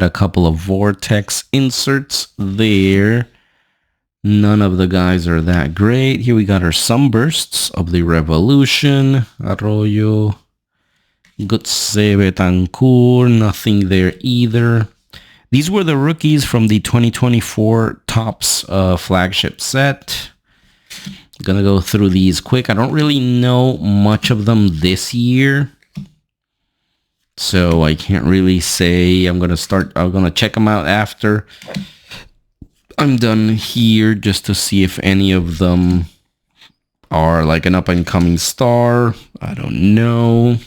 A couple of vortex inserts there. None of the guys are that great. Here we got our sunbursts of the Revolution. Arroyo. Gutse Betancourt. Nothing there either. These were the rookies from the 2024 Topps Flagship set. Gonna go through these quick. I don't really know much of them this year, so I can't really say. I'm gonna check them out after I'm done here, just to see if any of them are like an up and coming star. I don't know.